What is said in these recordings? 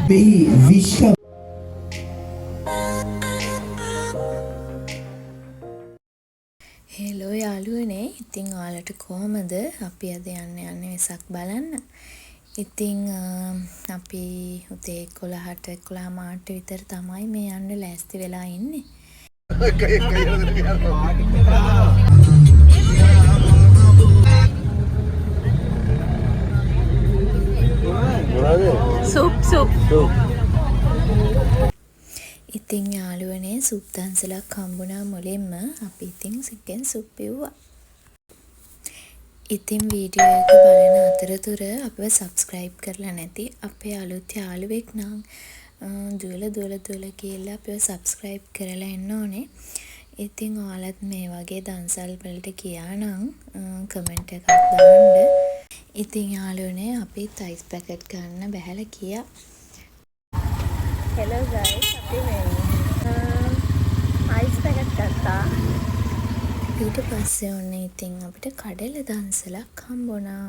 විශ්ව hello යාළුවනේ, ඉතින් ඔයාලට කොහමද? අපි අද යන්නේ වෙසක් බලන්න. ඉතින් අපි උදේ 11ට විතර තමයි මේ යන්න ලෑස්ති වෙලා ඉන්නේ. සුප් ඉතින් යාළුවනේ, සුප් දන්සලක් හම්බුණා මුලින්ම. අපි ඉතින් සිකෙන් සුප් පිව්වා. ඉතින් වීඩියෝ එක බලන අතරතුර අපිව සබ්ස්ක්‍රයිබ් කරලා නැති අපේ අලුත් යාළුවෙක් නම් දුවලා කියලා අපිව සබ්ස්ක්‍රයිබ් කරලා එන්න ඕනේ. ඉතින් ඔයාලත් මේ වගේ දන්සල් වලට ගියා නම් කමෙන්ට් එකක් දාන්න. ඉතින් යාළුවනේ, අපි අයිස් පැකට් ගන්න බැහැලා ගියා. හෙලෝ ගයිස්, අපි මේ අයිස් පැකට් ගත්තා. ඊට පස්සේ ඔන්න ඉතින් අපිට කඩල දන්සලක් හම්බුණා.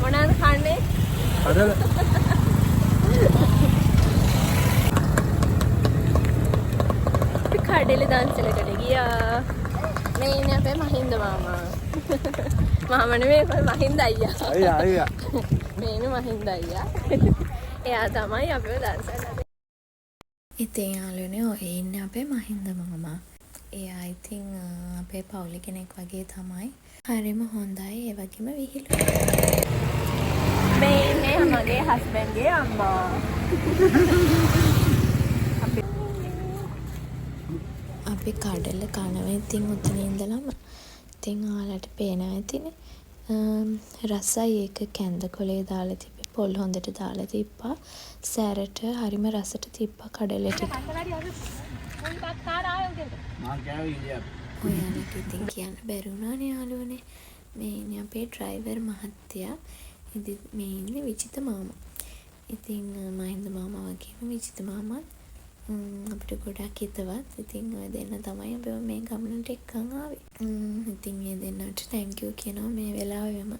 මොනවද කන්නේ? කඩල. අපි කඩල දන්සලකට ගියා. මේ ඉන්නේ අපේ මහින්ද මාමා. මාමා නෙමෙයි, මහින්ද අයියා. අයියා. මේ ඉන්නේ මහින්ද අයියා. එයා තමයි අපිව දන්සල්. ඉතින් යාළුවනේ, ඔය ඉන්නේ අපේ මහින්ද මාමා. එයා ඉතින් අපේ පවුලේ කෙනෙක් වගේ තමයි. හරිම හොඳයි, ඒ වගේම විහිළු. මේ ඉන්නේ මගේ හස්බන්ඩ්ගේ අම්මා. අපි කඩල කනවා. ඉතින් උතන ඉඳලම ඉතින් ඔයාලට පේනවා ඇතිනේ. රසයි ඒක. කැඳ කොලේ දාලා තිබ්බේ, පොල් හොඳට දාලා තිබ්බා. සැරට හරිම රසට තිබ්බා කඩල ටික. ඔයාලට ඉතින් කියන්න බැරි වුණානේ යාළුවනේ. මේ ඉන්නේ අපේ ඩ්‍රයිවර් මහත්තයා. ඉතින් මේ ඉන්නේ විජිත මාමා. ඉතින් මහින්ද මාමා වගේම විජිත මාමත් අපිට ගොඩක් හිතවත්. ඉතින් ඔය දෙන්න තමයි අපිව මේ ගමනට එක්කන් ආවේ. ඉතින් මේ දෙන්නට තැන්ක් යූ කියනවා මේ වෙලාවෙම.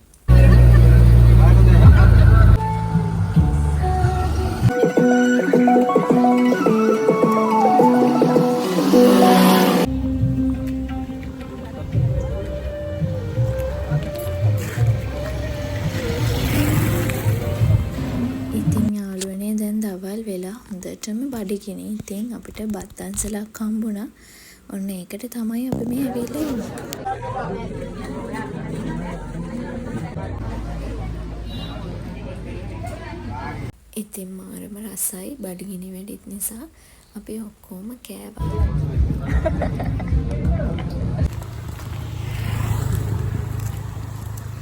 ඉතින් යාළුවනේ, දැන් දවල් වෙලා හොඳටම බඩගිනි. ඉතින් අපිට බත් දන්සලක් හම්බුණා. ඔන්න ඒකට තමයි අපි මේ ඇවිල්ලා ඉන්නේ. ඉතින් මාරම රසයි. බඩගිනි වැඩිත් නිසා අපි ඔක්කොම කෑවා.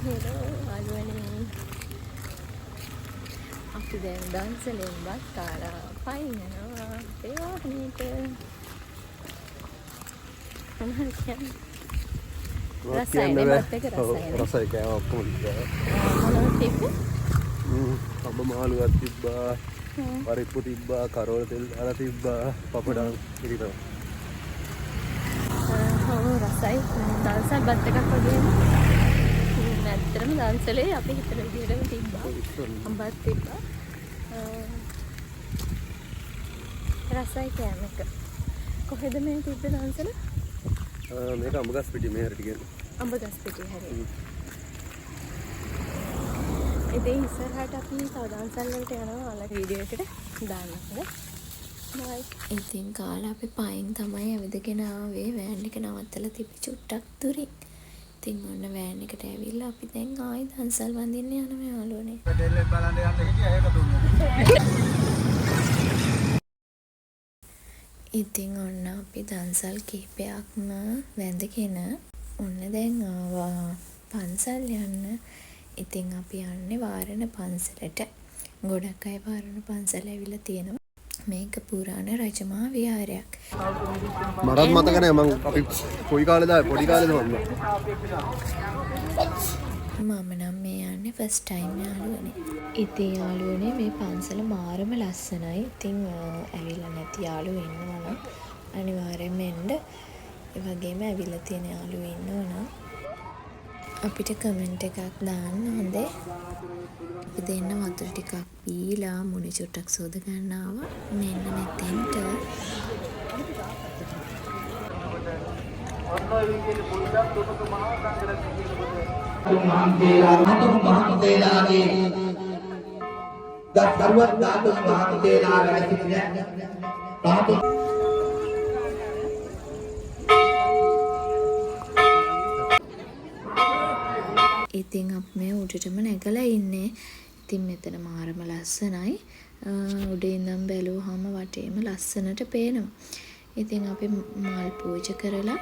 හෙලෝ යාළුවනේ, අපි දැන් දන්සලෙන් බත් කාලා පයින්නවා අපේ වාහනේට. මොනවද කියන්නේ? රසයිනේ, බත් එක රසයිනේ. රසයි කෑවා ඔක්කොම තිබ්බා. මොනවද තිබ්බේ? අබ මාළුවක් තිබ්බා, පරිප්පු තිබ්බා, කරෝල තෙල් දාලා තිබ්බා, පපඩම් ඉරිනවා. රසයි. දන්සල් බත් එකක් වගේම. ඇත්තටම දන්සලේ අපි හිතන විදිහටම තිබ්බා. බත් තිබ්බා. රසයි කෑම එක. කොහෙද මේ තිබ්බේ දන්සල? මේක අඹගස් පිටි මෙහෙරට කියන්නේ. අඹගස් පිටි හැරේ. ඉතින් ඉස්සරහට අපි තව දන්සල් වලට යනවා. ඔයාලා වීඩියෝ එකට දාන්න. බයි. ඉතින් කාලා අපි පයින් තමයි ඇවිදගෙන ආවේ. වෑන් එක නවත්තලා තිබ්බ චුට්ටක් දුරින්. ඉතින් ඔන්න වෑන් එකට ඇවිල්ලා අපි දැන් ආයි දන්සල් වඳින්න යනවා යාළුවනේ. ඩෙල්ලෙන් බලන්න යන්න හිටියා, ඒක දුන්නා. ඉතින් ඔන්න අපි දන්සල් කිහිපයක්ම වැඳගෙන ඔන්න දැන් ආවා පන්සල් යන්න. ඉතින් අපි යන්නේ වාරණ පන්සලට. ගොඩක් අය වාරණ පන්සල ඇවිල්ලා තියෙනවා. මේක පුරාණ රජමහා විහාරයක්. මටත් මතක නෑ මං අපි කොයි කාලේද පොඩි කාලේද මම නම් මේ යන්නේ ෆස්ට් ටයිම් යාළුවනේ. ඉතින් යාළුවනේ, මේ පන්සල මාරම ලස්සනයි. ඉතින් ඇවිල්ලා නැති යාළුවෝ ඉන්නවා නම් අනිවාර්යෙන්ම එන්න. ඒ වගේම ඇවිල්ලා තියෙන යාළුවෝ ඉන්නවා නම් අපිට කමෙන්ට් එකක් දාන්න හොඳේ. අපි දෙන්න වතුර ටිකක් පීලා මුණි චුට්ටක් සෝද ගන්න ආවා. මෙන්න මෙතෙන්ට ඉතින් අපි මේ උඩටම නැගලා ඉන්නේ. ඉතින් මෙතන මාරම ලස්සනයි. උඩින් ඉඳන් බැලුවාම වටේම ලස්සනට පේනවා. ඉතින් අපි මල් පූජා කරලා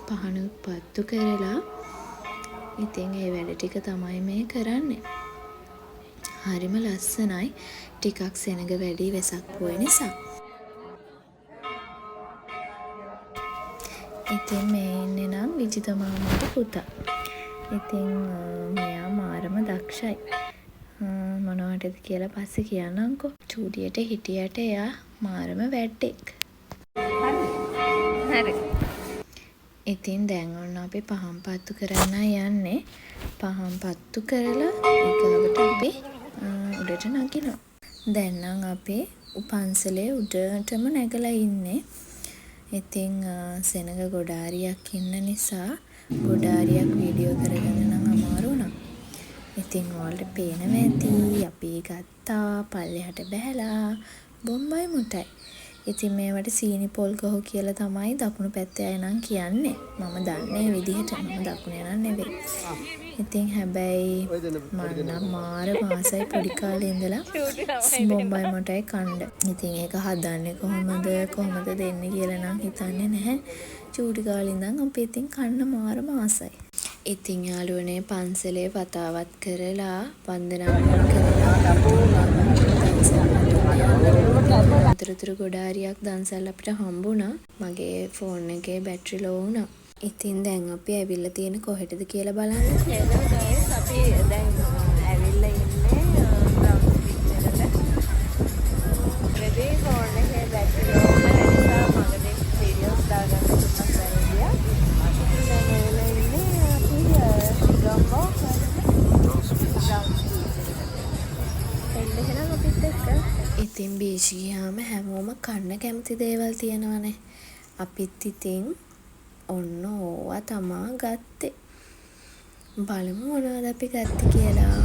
පහන පත්තු කරලා ඉතින් ඒ වැඩ ටික තමයි මේ කරන්නේ. හරිම ලස්සනයි. ටිකක් සෙනග වැඩි වෙසක් පොය නිසා. ඉතින් මේ ඉන්නේ නම් විජිත මාමාගේ පුතා. ඉතින් මෙයා මාරම දක්ෂයි. මොනවටද කියලා පස්සේ කියන්නම්කෝ. චූටියට හිටියට එයා මාරම වැඩෙක්. හරි. ඉතින් දැන් ඔන්න අපි පහන් පත්තු කරන්න යන්නේ. පහන් පත්තු කරලා ඊගාවට අපි උඩට නගිනවා. දැන් නම් අපි පන්සලේ උඩටම නැගලා ඉන්නේ. ඉතින් සෙනග ගොඩාරියක් ඉන්න නිසා ගොඩාරියක් වීඩියෝ කරගන්න නම් අමාරු වුණා. ඉතින් ඔයාලට පේනවා ඇති අපි ගත්තා පල්ලෙහාට බැහැලා බොම්බයි මුටයි. ඉතින් මේවට සීනි පොල් ගහු කියලා තමයි දකුණු පැත්තේ අය නම් කියන්නේ. මම දන්නේ විදිහට මම දකුණ යන නෙවෙයි. ඉතින් හැබැයි මම නම් මාර මාසයි පොඩි කාලේ ඉඳලා බොම්බයි මුටයි කන්න. ඉතින් ඒක හදන්නේ කොහොමද දෙන්නේ කියලා නම් හිතන්නේ නැහැ. චූටි කාලේ ඉඳන් අපි ඉතින් කන්න මාර මාසයි. ඉතින් යාළුවනේ පන්සලේ වතාවත් කරලා වන්දනා කරලා අතරතුර ගොඩාරියක් දන්සල් අපිට හම්බුණා. මගේ ෆෝන් එකේ බැටරි ලෝ වුණා. ඉතින් දැන් අපි ඇවිල්ලා තියෙන කොහෙටද කියලා බලන්න. hello guys අපි දැන් ඇවිල්ලා ඉන්නේ බ්‍රවුන්ස් පිච්චරට. රෙදි ෆෝන් එකේ බැටරි ලෝ වුණා නිසා මගේ වීඩියෝස් දාගන්න සුප්පක් වැරදියා. දැන් ඇවිල්ලා ඉන්නේ අපි ගම්බෝ ඉතින් බීච් ගියාම හැමෝම කන්න කැමති දේවල් තියෙනවනේ. අපිත් ඉතින් ඔන්න ඕවා තමා ගත්තේ. බලමු මොනවද අපි ගත්තේ කියලා.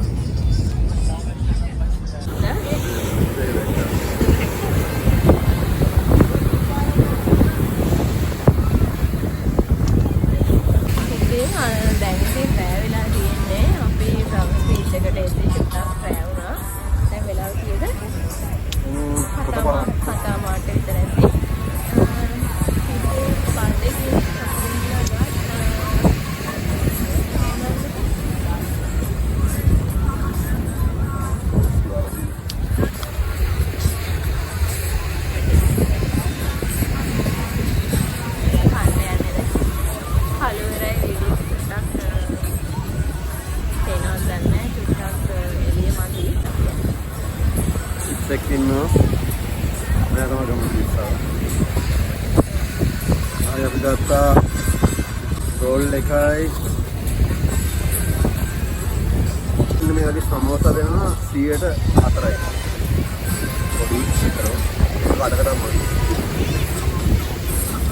දැන් ඉතින් රෑ වෙලා තියෙන්නේ. අපි බ්‍රවුන්ස් බීච් එකට එද්දී චුට්ටක් රෑ වුණා. දැන් වෙලාව කීයද? 7:00 විතර ඇති. ඉන්නවා මම තමයි ගමන් ඉස්සා. ආය අපි ගත්තා රෝල් එකයි. ඉන්න මේ වගේ සමෝසා දෙනවා 104යි. පොඩි විතරයි. කාටකට මොකද?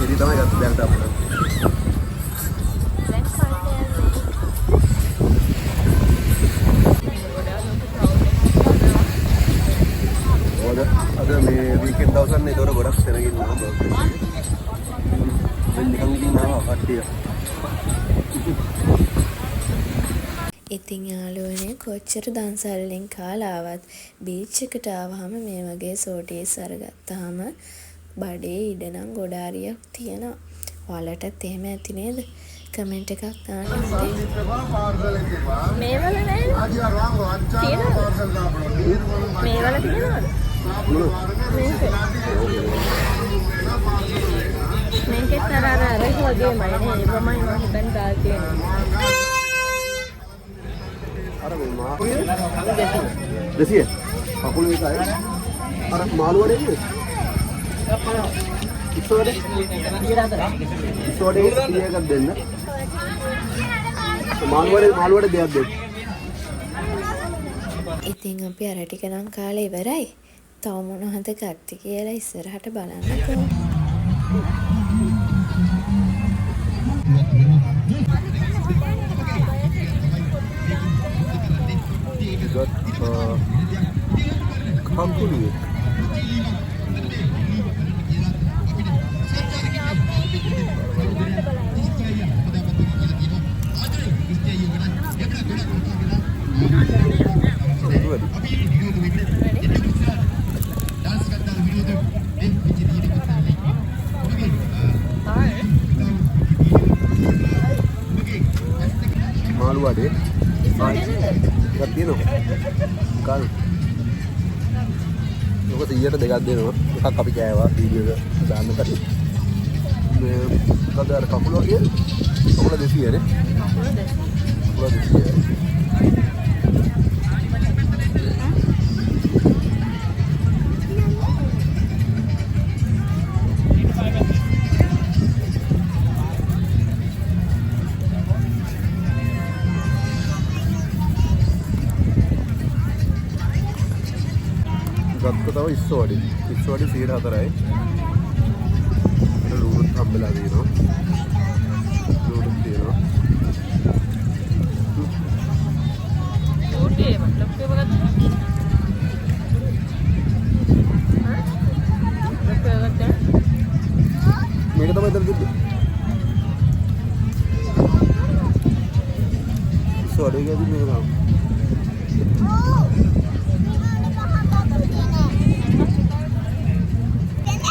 ඉතින් තමයි ගත්ත දැන් අපිට. අද මේ වීකෙන්ඩ් දවසන්නේ ඒතකොට ගොඩක් සෙනගින් නෑ බස්. දැන් නිකන් ඉන්නවා කට්ටිය. ඉතින් යාළුවනේ කොච්චර දන්සල්ලෙන් කාලාවත් බීච් එකට ආවහම මේ වගේ සෝටීස් අරගත්තාම බඩේ ඉඩනම් ගොඩාරියක් තියෙනවා. ඔයාලටත් එහෙම ඇති නේද? කමෙන්ට් එකක් දාන්න. මේවල නෑනේ. මේවල තියෙනවද? මේකේ තරර රහ වගේමයි නේ. ඒවමයි මම හිතන් ගාල් තියෙනවා. අර මේ මාළු 200 කකුල එකයි. අර මාළු වලේ නේ. ඉස්සෝඩේ 100 එකක් දෙන්න. මාළුවට දෙයක් දෙන්න. ඉතින් අපි අර ටික නම් කාලේ ඉවරයි. තව මොනවද ගත්තේ කියලා ඉස්සරහට බලන්නකෝ. කම්පුලිය. මාළු වඩේ එකක් තියෙනවා. කාල්. ඔක 100ට දෙකක් දෙනවා. එකක් අපි කෑවා වීඩියෝ එක දාන්න කලින්. මේ මොකද අර කකුල වගේ? කකුල 200 නේ. කකුල 200. ගත්ත තව ඉස්සෝඩි 104යි. ලුණුත් හම්බෙලා තියෙනවා. ලුණුත් තියෙනවා. ඕකේ මතලබ් එක ගත්තා. මේක තමයි ඉතින් දුන්නේ. ඉස්සෝඩි එකේ මේක තමයි.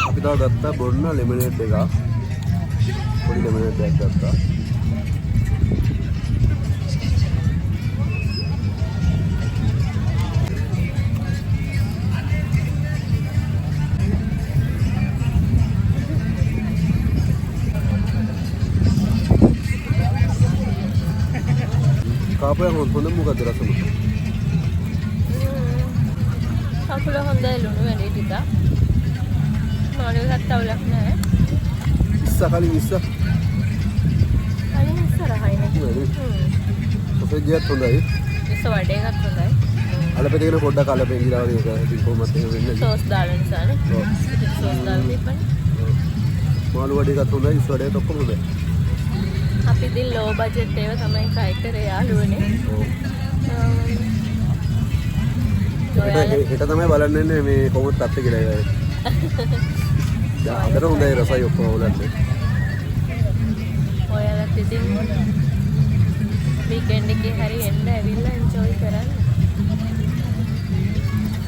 අපි තව ගත්තා බොන්න ලෙමනේඩ් එකක්. පොඩි ලෙමනේඩ් එකක් ගත්තා. කාපය හොඳ මොකද රසම? කකුල හොඳයි ලුණු වැඩි ටිකක්. මාළුවකට තවලක් නැහැ. කලින් ඉස්ස. කලින් ඉස්සරහයි නේ. සොසේජියත් හොඳයි. ඉස්ස වඩේ එකක් හොඳයි. අලපෙදගෙන පොඩ්ඩක් අලපෙන් ගිලා වගේ එක ඉතින් කොහොමද එහෙම වෙන්නේ? සෝස් දාලා නිසානේ. සෝස් දාලා තිබ්බනේ. මාළු වඩේ එකත් හොඳයි ඉස්ස වඩේත් ඔක්කොම හොඳයි. අපි ඉතින් ලෝ බජට් ඒවා තමයි try කරේ යාළුවනේ. හෙට තමයි බලන්න ඉන්නේ මේ කොහොමද තත්ත්වය කියලා ඒක. දැන් අතර හොඳයි රසයි ඔක්කොම උලන්නේ. ඔයාලත් ඉතින් වීකෙන්ඩ් එකේ හරි එන්න ඇවිල්ලා එන්ජොයි කරන්න.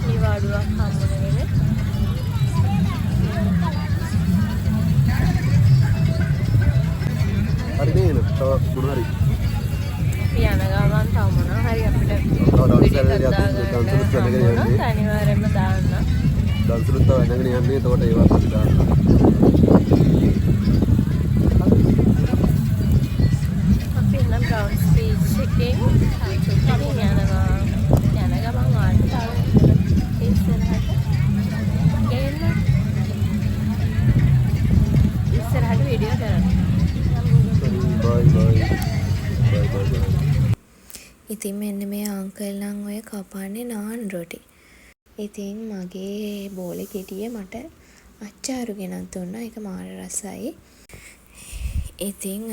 නිවාඩුවක් හම්බුනේ. හරි නේද? තව මොන හරි. අපි යන ගමන් තව මොනවා හරි අපිට අනිවාර්යෙන්ම දාන්න. දන්සලුත් තව නැගෙන යන්නේ එතකොට ඒවත් අපි දාන්න. අපි නම් බ්‍රවුන්ස් බීච් එකේ යනවා. යන ගමන් වාට තව ඉස්සරහට එන්න. ඉස්සරහට වීඩියෝ කරන්න. බයි. ඉතින් මෙන්න මේ අංකල් නම් ඔය කපන්නේ නාන් රොටි. ඉතින් මගේ බෝලේ කෙටිය මට අච්චාරු ගෙනත් දුන්නා. ඒක මාර රසයි. ඉතින්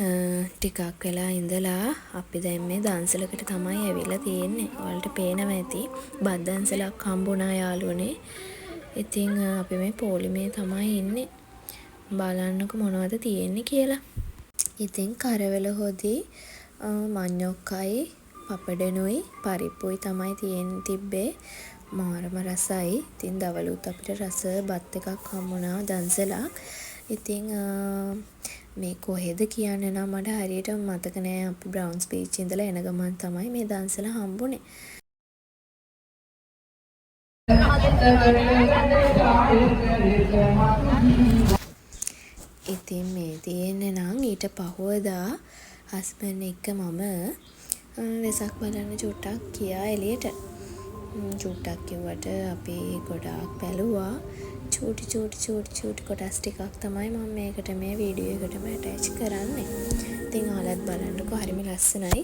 ටිකක් වෙලා ඉඳලා අපි දැන් මේ දන්සලකට තමයි ඇවිල්ලා තියෙන්නේ. ඔයාලට පේනවා ඇති. බත් දන්සලක් හම්බුණා යාළුවනේ. ඉතින් අපි මේ පොලිමේ තමයි ඉන්නේ. බලන්නකො මොනවද තියෙන්නේ කියලා. ඉතින් කරවල හොදි මඤ්ඤොක්කයි පපඩනුයි පරිප්පුයි තමයි තිබ්බේ. මාරම රසයි. ඉතින් දවලුත් අපිට රස බත් එකක් හම්බුණා දන්සලක්. ඉතින් මේ කොහෙද කියන්නේ නම් මට හරියට මතක නෑ. අපි බ්‍රවුන්ස් බීච් ඉඳලා එන ගමන් තමයි මේ දන්සල හම්බුනේ. ඉතින් මේ තියෙන්නේ නම් ඊට පහුවදා හස්බන්ඩ් එක්ක මම වෙසක් බලන්න චුට්ටක් ගියා එළියට. චුට්ටක් කිව්වට අපි ගොඩාක් බැලුවා. චූටි කොටස් ටිකක් තමයි මම මේකට මේ වීඩියෝ එකටම ඇටච් කරන්නේ. ඉතින් ඔයාලත් බලන්නකෝ හරිම ලස්සනයි.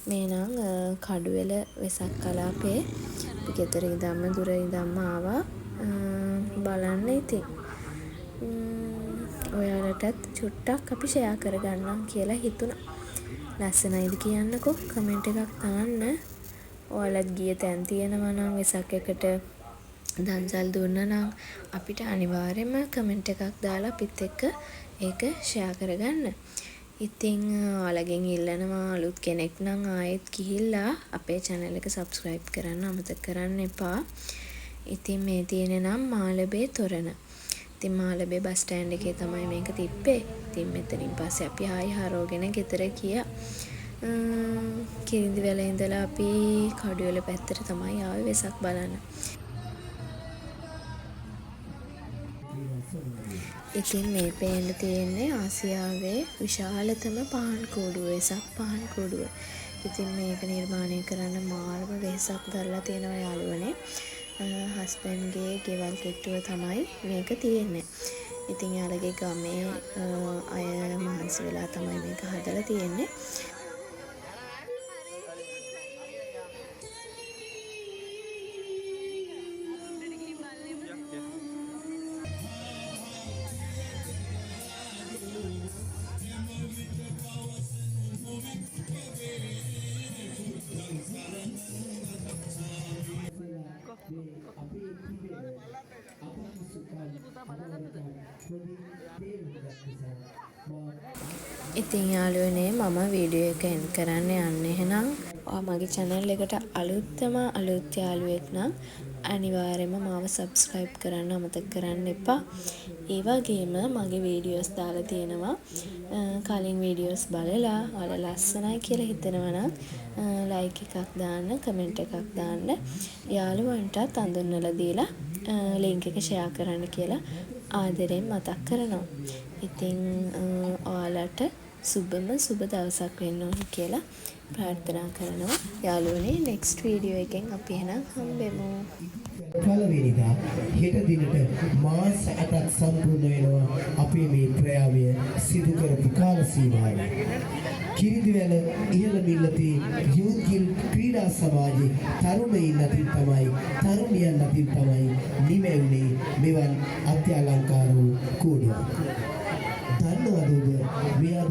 මේ නම් කඩුවෙල වෙසක් කලාපේ අපි ගෙදර ඉඳන්ම දුර ඉඳන්ම ආවා බලන්න. ඉතින් ඔයාලටත් චුට්ටක් අපි ෂෙයා කරගන්නම් කියලා හිතුණා. ලස්සනයිද කියන්නකෝ කමෙන්ට් එකක් දාන්න. ඔයාලත් ගිය තැන් තියෙනවා නම් වෙසක් එකට දන්සල් දුන්න නම් අපිට අනිවාර්යයෙන්ම කමෙන්ට් එකක් දාලා අපිත් එක්ක ඒක ෂෙයා කරගන්න. ඉතින් ඔයාලගෙන් ඉල්ලනවා අලුත් කෙනෙක් නම් ආයෙත් ගිහිල්ලා අපේ channel එක subscribe කරන්න අමතක කරන්න එපා. ඉතින් මේ තියෙන්නේ නම් මාළඹේ තොරණ. ඉතින් මාළඹේ බස් ස්ටෑන්ඩ් එකේ තමයි මේක තිබ්බේ. ඉතින් මෙතනින් පස්සේ අපි ආයෙ හරවගෙන ගෙදර ගියා. කිරිඳිවැල ඉඳලා අපි කඩුවෙල පැත්තට තමයි ආවේ වෙසක් බලන්න. ඉතින් මේ පේන්න තියෙන්නේ ආසියාවේ විශාලතම පහන් කූඩුව වෙසක් පහන් කූඩුව. ඉතින් මේක නිර්මාණය කරන්න මාර්ම වෙසක් දරලා තියෙනවා යාළුවනේ. හස්බන්ඩ්ගේ ගෙවල් කෙට්ටුව තමයි මේක තියෙන්නේ. ඉතින් යාළගේ ගමේ අය මහන්සි වෙලා තමයි මේක හදලා තියෙන්නේ. ඉතින් යාළුවනේ මම වීඩියෝ එක එන්ඩ් කරන්න යන්නේ. එහෙනම් මගේ channel එකට අලුත් යාළුවෙක් නම් අනිවාර්යයෙන්ම මාව subscribe කරන්න අමතක කරන්න එපා. ඒ වගේම මගේ වීඩියෝස් දාලා තියෙනවා. කලින් වීඩියෝස් බලලා ඔයාලා ලස්සනයි කියලා හිතනවා නම් like එකක් දාන්න, comment එකක් දාන්න. යාළුවන්ටත් අඳුන්වලා දීලා link එක share කරන්න කියලා ආදරෙන් මතක් කරනවා. ඉතින් ඔයාලට සුබ දවසක් වෙන්න ඕනේ කියලා ප්‍රාර්ථනා කරනවා. යාළුවනේ next video එකෙන් අපි එහෙනම් හම්බෙමු. පළවෙනිදා හෙට දිනට මාස 8ක් සම්පූර්ණ වෙනවා අපේ මේ ප්‍රයාවය සිදු කරපු කාල සීමාව. කිරිඳිවැල ඉහළ මිල්ලති යූත් ගිල් ක්‍රීඩා සමාජයේ තරුණයින් අතින් තරුණියන් අතින් තමයි නිමැවුනේ මෙවන් අත්‍යලංකාර වූ කූඩුවක්. දන්නවද ඔබ මේ අද